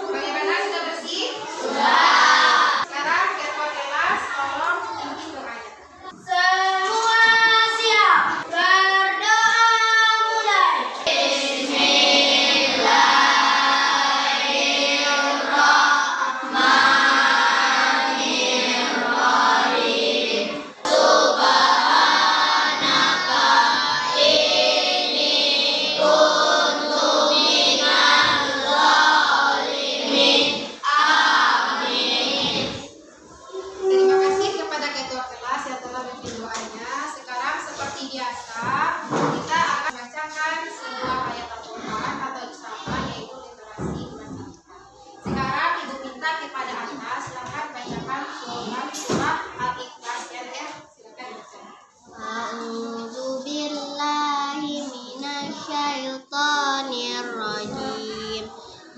Bagaimana, sudah bersih? Sudah. Sekarang ketua kelas tolong pimpin doanya. Semua siap. Berdoa mulai. Terima kasih kepada ketua kelas yang telah memimpin doanya. Sekarang seperti biasa, kita akan membacakan sebuah ayat Al-Quran atau disapa yaitu literasi bacaan. Sekarang Ibu minta kepada Anda, silakan bacakan surah Al-Ikhlas ya. Silakan baca. A'udzu billahi minasyaitonir rajim.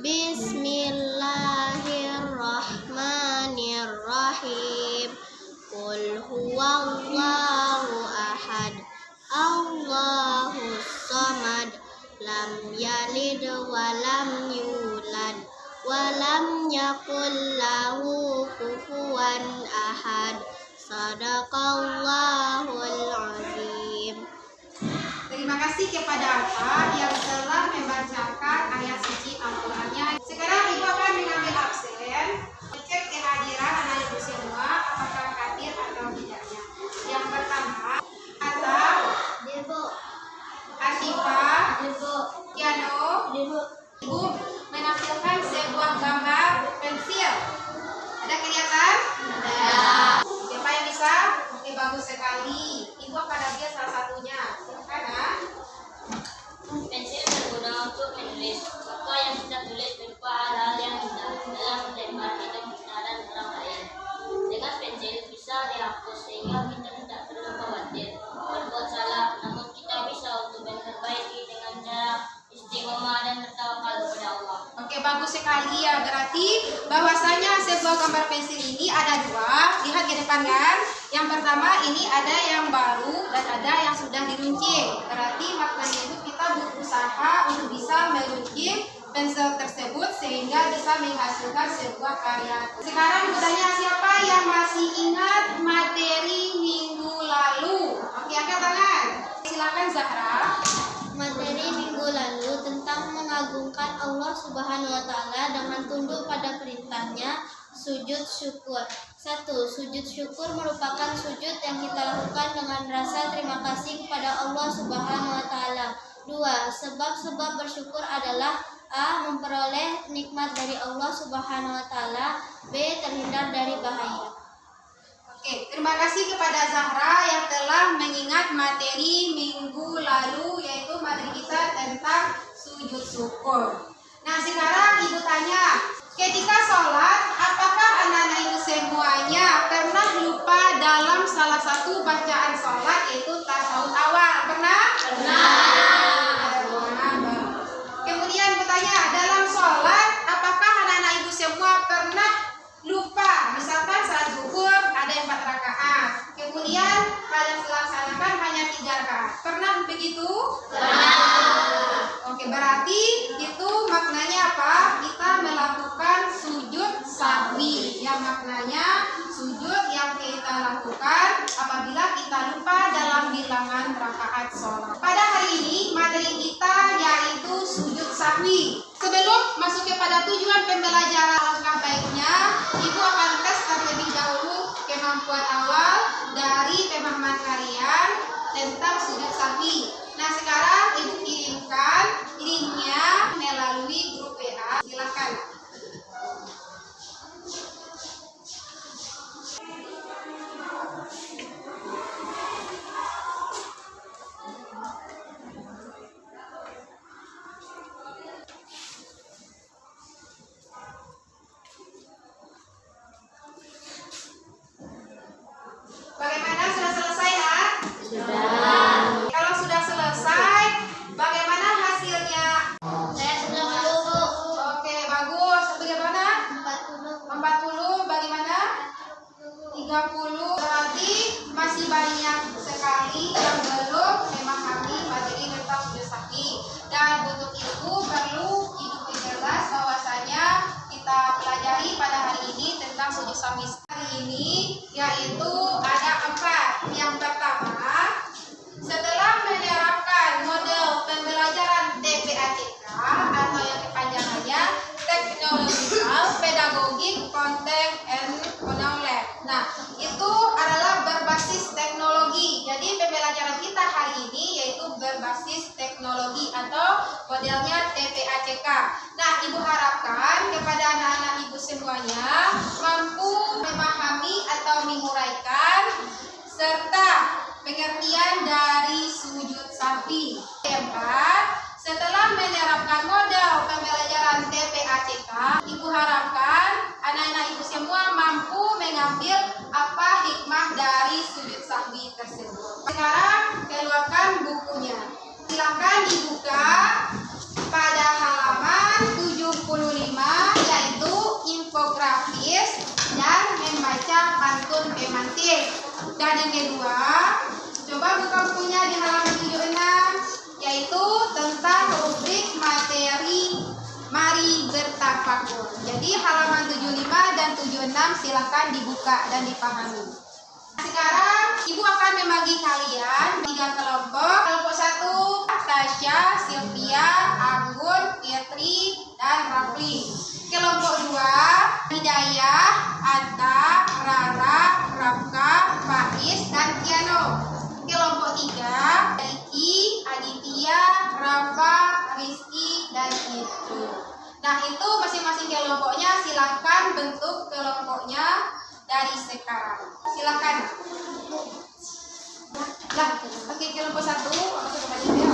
Bismillahirrahmanirrahim. Qul huwallahu ahad. Allahus samad. Lam yalid wa lam yulad wa lam yakul lahu kufuwan ahad. Sadaqallahul azim. Terima kasih kepada Alfa yang telah membacakan ayat suci Al-Qurannya. Sekarang Ibu akan mengambil absen, cek kehadiran anak Ibu semua, apakah hadir atau tidaknya. Yang pertama, atau Debo, Asifah, debo, Kiano. debo. Ibu menampilkan sebuah gambar pensil. Ada kelihatan? Ada. Siapa yang bisa? Oke, bagus sekali. Ibu akan ambil salah satunya. Silakan ya. Pensil berguna untuk menulis. Maka yang kita tulis berupa hal-hal yang indah dalam mendebar hidup kita dan orang lain. Dengan pensil bisa dihapus sehingga kita tidak perlu khawatir berbuat salah, namun kita bisa untuk memperbaiki dengan cara istiqomah dan bertawakal kepada Allah. Oke, bagus sekali ya. Berarti bahwasanya sebuah gambar pensil ini ada dua. Lihat ke depan kan. Yang pertama ini ada yang baru dan ada yang sudah diruncing. Berarti maknanya itu kita berusaha untuk bisa meruncing pensil tersebut sehingga bisa menghasilkan sebuah karya. Sekarang bertanya, siapa yang masih ingat materi minggu lalu? Oke, angkat tangan. Silakan Zahra. Materi minggu lalu tentang mengagungkan Allah Subhanahu wa taala dengan tunduk pada perintahnya, sujud syukur. 1. Sujud syukur merupakan sujud yang kita lakukan dengan rasa terima kasih kepada Allah Subhanahu wa taala. 2. Sebab-sebab bersyukur adalah A. Memperoleh nikmat dari Allah Subhanahu wa taala. B. Terhindar dari bahaya. Oke, terima kasih kepada Zahra yang telah mengingat materi minggu lalu, yaitu materi kita tentang sujud syukur. Nah, sekarang Ibu tanya, ketika sholat, apakah anak-anak Ibu semuanya pernah lupa dalam salah satu bacaan sholat, yaitu tasyahud awal? Pernah? Pernah. Kemudian bertanya, dalam sholat, apakah anak-anak Ibu semua pernah lupa? Misalkan salat zuhur ada 4 rakaat, kemudian pada melaksanakan hanya 3 rakaat. Pernah begitu? Pernah. Oke, berarti itu maknanya apa? Kita melakukan sujud sahwi. Yang maknanya sujud yang kita lakukan apabila kita lupa dalam bilangan rakaat sholat. Pada hari ini materi kita yaitu sujud sahwi. Sebelum masuk kepada tujuan pembelajaran, alangkah baiknya Ibu akan tes terlebih dahulu kemampuan awal dari pemahaman kalian tentang sujud sahwi. Nah, sekarang Ibu kirimkan linknya melalui grup WA. Silakan. Bagaimana, sudah selesai ya? Sudah. Kalau sudah selesai, bagaimana hasilnya? Saya sudah dulu. Oke, bagus. suami hari ini, yaitu ada 4. Yang pertama, setelah menerapkan model pembelajaran TPACK atau yang kepanjangannya Technological Pedagogic Content and Knowledge. Nah, itu adalah berbasis teknologi. Jadi pembelajaran kita hari ini yaitu berbasis teknologi atau modelnya TPACK. Nah, Ibu harapkan kepada anak-anak Ibu semuanya mampu memahami atau menguraikan serta pengertian dari sujud sahwi. Keempat, setelah menerapkan model pembelajaran TPACK, Ibu harapkan anak-anak Ibu semua mampu mengambil apa hikmah dari sujud sahwi tersebut. Sekarang keluarkan bukunya. Silakan dibuka pada halaman 75, yaitu infografis dan membaca pantun pemantik. Dan yang kedua, coba buka bukunya di halaman 76, yaitu tentang rubrik materi mari bertafakur. Jadi halaman 75 dan 76 silahkan dibuka dan dipahami. Sekarang Ibu akan membagi kalian 3 kelompok. Kelompok 1, Tasya, Sylvia, Anggun, Fitri, dan Rafli. Kelompok 2, Hidayah, Atta, Rara, Rafka, Faiz, dan Kiano. Kelompok 3, Iki, Aditya, Rafa, Rizky, dan Itu. Nah, itu masing-masing kelompoknya silahkan bentuk kelompoknya dari sekarang. Silakan. Lah, oke, kelompok 1, apa tuh namanya dia?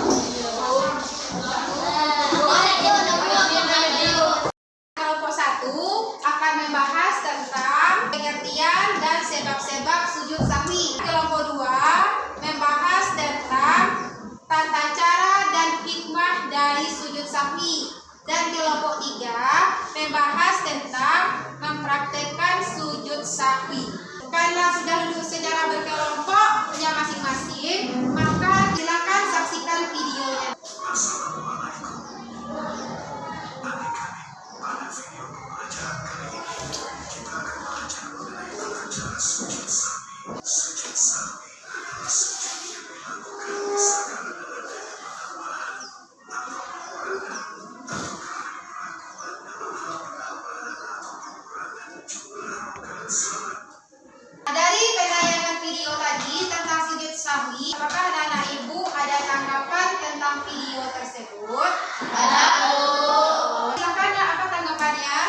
Kelompok 1 akan membahas tentang pengertian dan sebab-sebab sujud sahwi. Kelompok 2 membahas tentang tata cara dan hikmah dari sujud sahwi. Dan kelompok 3 membahas tentang mempraktekkan sujud sahwi. Karena sudah lulus secara berkelompoknya masing-masing, maka silakan saksikan videonya. Dari penayangan video tadi tentang sujud sahwi, apakah anak-anak Ibu ada tanggapan tentang video tersebut? Ada. Silakan, apa tanggapannya?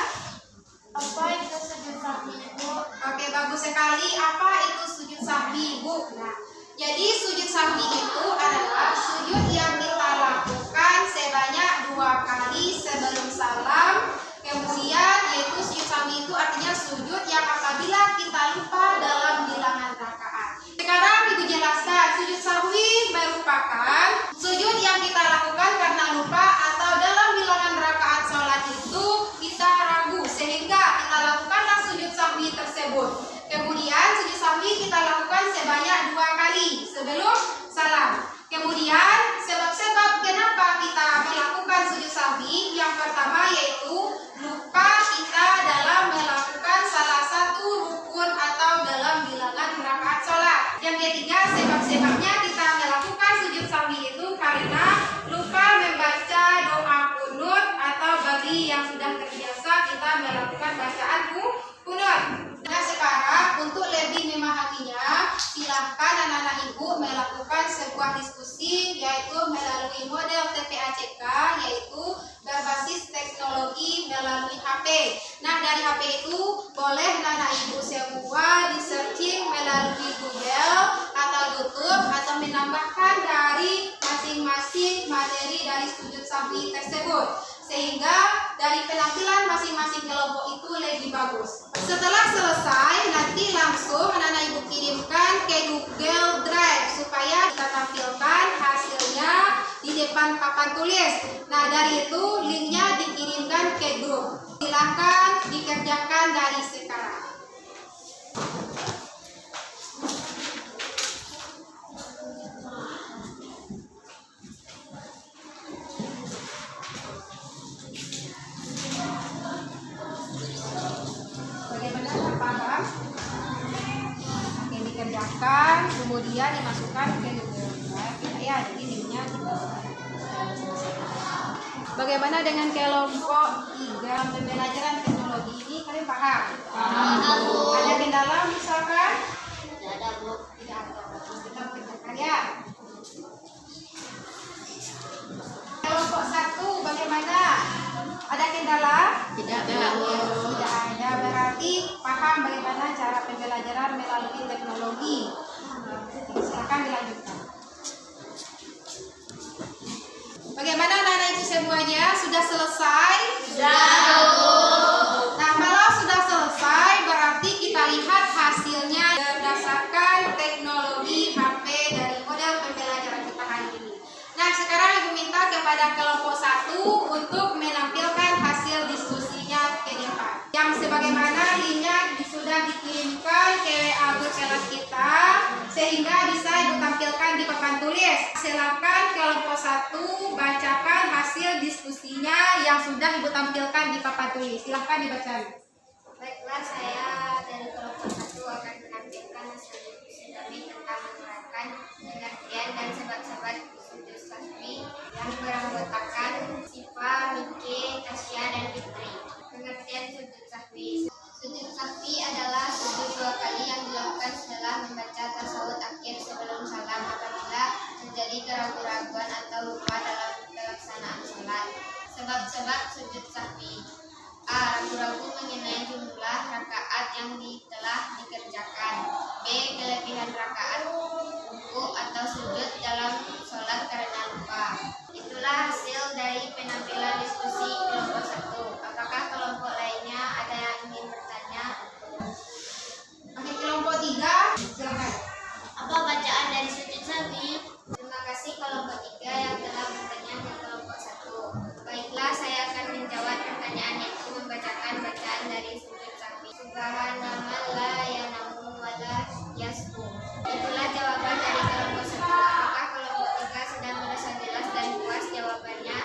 Apa itu sujud sahwi, Ibu? Oke, bagus sekali. Apa itu sujud sahwi, Bu? Nah, jadi sujud sahwi itu adalah sujud yang kita lakukan sebanyak 2 kali sebelum salam. Kemudian yaitu sujud sahwi itu artinya sujud yang apabila kita lupa dalam bilangan rakaat. Sekarang Ibu jelaskan, sujud sahwi merupakan sujud yang kita lakukan karena lupa atau dalam bilangan rakaat sholat itu kita ragu sehingga kita lakukanlah sujud sahwi tersebut. Kemudian sujud sahwi kita lakukan sebanyak 2 kali sebelum salam. Kemudian sebab-sebab kenapa kita melakukan sujud sahwi, yang pertama yaitu lupa kita dalam melakukan salah satu rukun atau dalam bilangan rakaat sholat. Yang ketiga, sebab-sebabnya kita melakukan sujud sahwi itu karena lupa membaca doa kunut atau bagi yang sudah terbiasa kita melakukan bacaan kunut. Nah, sekarang untuk lebih memahaminya, silahkan anak-anak Ibu melakukan sebuah diskusi yaitu melalui model TPACK, yaitu berbasis teknologi melalui HP. Nah, dari HP itu boleh anak-anak Ibu semua di searching melalui Google atau YouTube atau menambahkan dari masing-masing materi dari sujud sahwi tersebut, sehingga dari penampilan masing-masing kelompok itu lebih bagus. Setelah selesai, nanti langsung anak-anak Ibu kirimkan ke Google Drive supaya kita tampilkan hasilnya di depan papan tulis. Nah, dari itu linknya dikirimkan ke grup. Silakan dikerjakan dari sekarang. Bagaimana Pak? paham? Yang dikerjakan, kemudian dimasukkan ke Google Drive. Ya, jadi linknya kita. Bagaimana dengan kelompok 3 pembelajaran teknologi ini? Kalian paham? Paham, Bu. Ada kendala misalkan? Tidak ada, Bu. Tidak ada. Kita kerjakan ya. Kelompok 1 bagaimana? Ada kendala? Tidak ada, Bu. Tidak ada. Berarti paham bagaimana cara pembelajaran melalui teknologi. Silakan dilanjutkan. Bagaimana anak-anak itu semuanya? Sudah selesai? Sudah, Bu. Nah, kalau sudah selesai berarti kita lihat hasilnya berdasarkan teknologi HP dari model pembelajaran kita hari ini. Nah, sekarang Ibu minta kepada kelompok 1 untuk menampilkan hasil diskusinya ke depan. Yang sebagaimana linknya sudah dikirimkan ke WA grup kelas kita, sehingga bisa Ibu tampilkan di papan tulis. Silakan kelompok 1 bacakan hasil diskusinya yang sudah Ibu tampilkan di papan tulis. Silahkan dibaca. Baiklah, saya dari kelompok 1 akan menampilkan hasil diskusi kami tentang menerapkan pengertian dan sahabat-sahabat sujud sahwi yang beranggotakan Siva, Miki, Tasya, dan Fitri. Pengertian sujud sahwi. Sujud sahwi adalah sujud 2 kali yang dilakukan setelah membaca tasawuf akhir sebelum salam apabila terjadi keraguan-raguan atau lupa dalam pelaksanaan sholat. Sebab-sebab sujud sahwi. A. Ragu-ragu mengenai jumlah rakaat yang telah dikerjakan. B. Kelebihan rakaat ruku atau sujud dalam sholat karena lupa. Itulah hasil dari penampilan diskusi kelompok 1. Apakah kelompok lainnya ada yang ingin bertanya? Oke, kelompok 3, silakan. Apa bacaan dari sujud sahwi? Terima kasih kelompok 3 yang telah bertanya ke kelompok 1. Baiklah, saya akan menjawab pertanyaan yaitu membacakan bacaan dari sujud sahwi. Subhanallah la yanamu wa la yasbu. Itulah jawaban dari kelompok 1. Apakah kelompok 3 sudah merasa jelas dan puas jawabannya?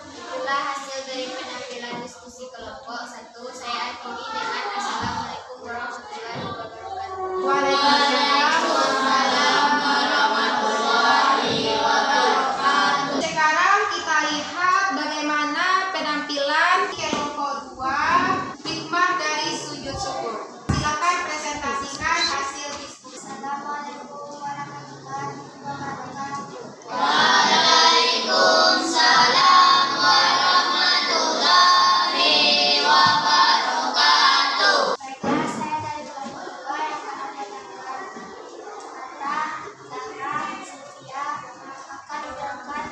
Itulah hasil dari penampilan diskusi kelompok 1. Saya akhiri dengan Assalamualaikum warahmatullahi wabarakatuh. Waalaikumsalam warahmatullahi wabarakatuh. Sekarang kita lihat bagaimana penampilan kelompok 2 hikmah dari sujud syukur. Silakan presentasikan hasil diskusi. Assalamualaikum warahmatullahi wabarakatuh. Waalaikumsalam warahmatullahi wabarakatuh. Baiklah, saya dari kelompok 2 yang akan menampilkan Ata, Zahra, Sylvia akan menjelaskan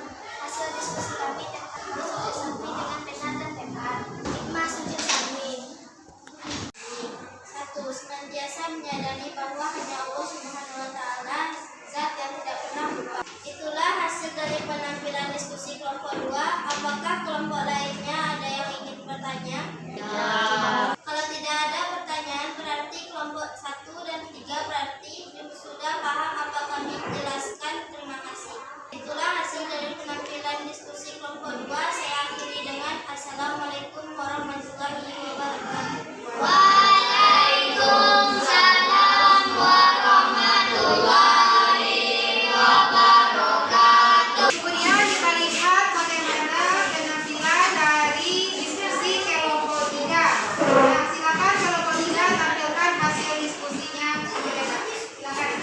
hasil diskusi kami tentang sujud sahwi dengan benar dan tepat. Hikmah sujud sahwi. 1. Senantiasa menyadari bahwa hanya Allah Subhanahu wa Ta'ala zat yang tidak pernah lupa. Itulah hasil dari penampilan diskusi kelompok 2. Apakah kelompok lainnya ada yang ingin bertanya? Kalau tidak ada pertanyaan berarti kelompok 1 dan 3 berarti sudah paham apa kami jelaskan. Terima kasih. Itulah hasil dari penampilan diskusi kelompok 2. Saya akhiri dengan Assalamualaikum warahmatullahi wabarakatuh. Waalaikumsalam warahmatullahi wabarakatuh. Kemudian kita lihat bagaimana penampilan dari diskusi kelompok 3. Nah, silakan kelompok 3 tampilkan hasil diskusinya ke depan. Silakan.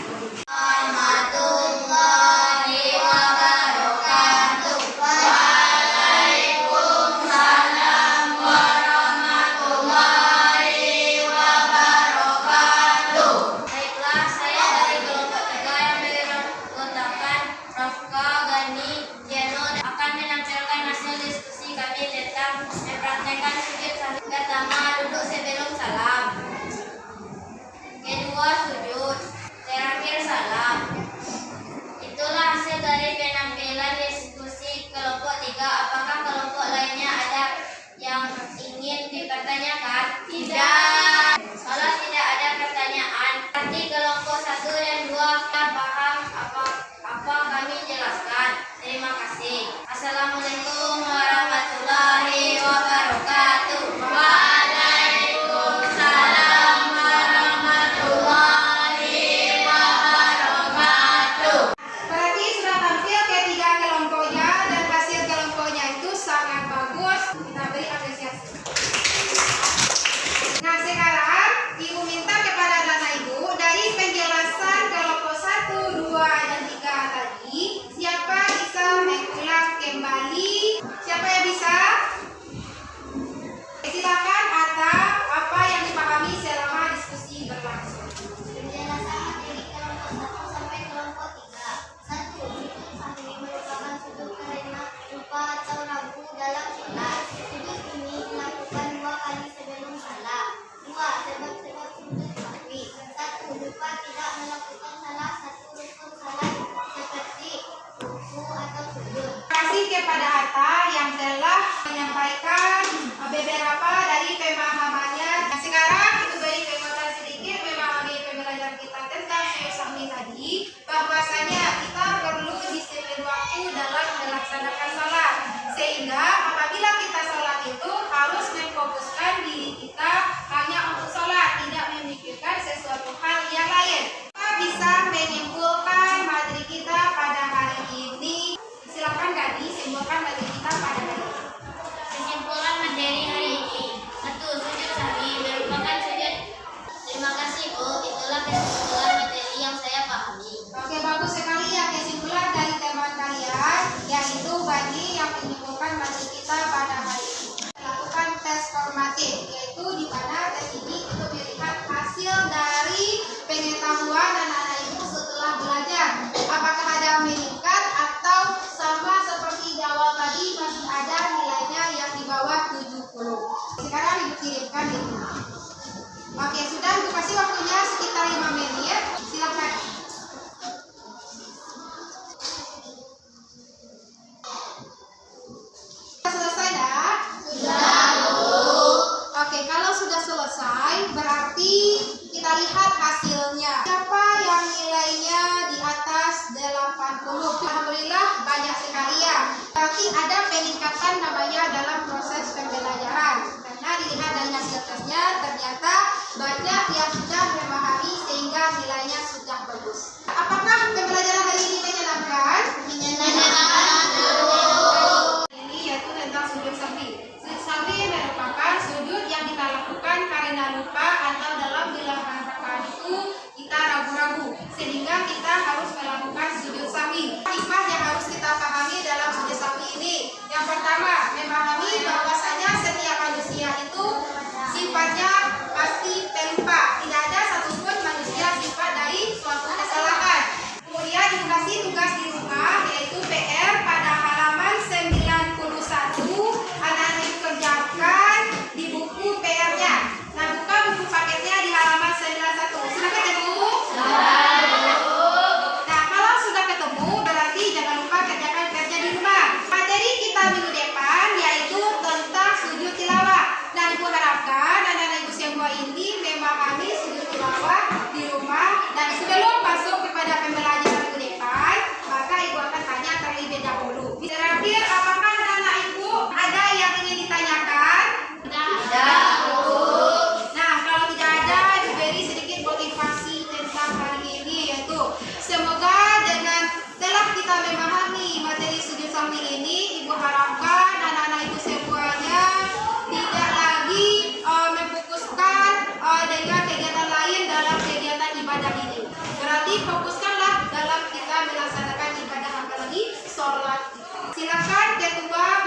Warahmatullahi wabarakatuh. Waalaikumsalam warahmatullahi wabarakatuh. Baiklah, saya dari kelompok 3 yang beranggotakan Rafka, Gani, Jeno akan menampilkan hasil diskusi kami tentang mempraktekkan sujud sahwi. Pertama, duduk sebelum salam. Kedua, sujud. Terakhir, salam. Itulah hasil dari penampilan diskusi kelompok 3. Apakah kelompok lainnya ada yang ingin dipertanyakan? Tidak. Kalau tidak ada pertanyaan, berarti kelompok 1 dan 2 paham apa kami jelaskan. Terima kasih. Assalamualaikum warahmatullahi wabarakatuh. Waalaikumsalam lihat hasilnya. Siapa yang nilainya di atas 80? Alhamdulillah banyak sekali ya. Berarti ada peningkatan namanya dalam proses pembelajaran. Karena dilihat dari hasil tesnya ternyata banyak yang sudah memahami sehingga nilainya sudah bagus. Apakah pembelajaran hari ini menyenangkan? Ini yaitu tentang sujud sahwi. Sujud sahwi merupakan sujud yang kita lakukan karena lupa atau dalam bilangan rakaat itu kita ragu-ragu sehingga kita harus melakukan sujud sahwi. Hikmah yang harus kita pahami dalam sujud sahwi ini, yang pertama memahami bahwasanya setiap manusia itu sifatnya pasti pelupa. Tidak ada satupun manusia sifat dari suatu kesalahan. Kemudian dikasih tugas di rumah yaitu PR pada halaman 91. Anak-anak dikerjakan di buku PR-nya. Nah, buka buku paketnya di halaman 91. Sudah ketemu? Nah, kalau sudah ketemu berarti jangan lupa kerjakan kerja di rumah. Materi kita minggu depan yaitu tentang sujud tilawah. Nah, Ibu harapkan anak-anak Ibu semua ini memahami sujud tilawah di rumah. Dan sebelum masuk kepada pembelajaran minggu depan, maka Ibu akan tanya terlebih dahulu. Terakhir, apakah anak-anak Ibu ada yang ingin ditanyakan? Nah, kalau tidak ada, Ibu beri sedikit motivasi tentang hari ini, yaitu semoga dengan telah kita memahami materi sujud sahwi ini, Ibu harapkan anak-anak Ibu semuanya tidak lagi memfokuskan dengan kegiatan lain dalam kegiatan ibadah ini. Berarti fokuskanlah dalam kita melaksanakan ibadah, apalagi sholat. Silakan ketua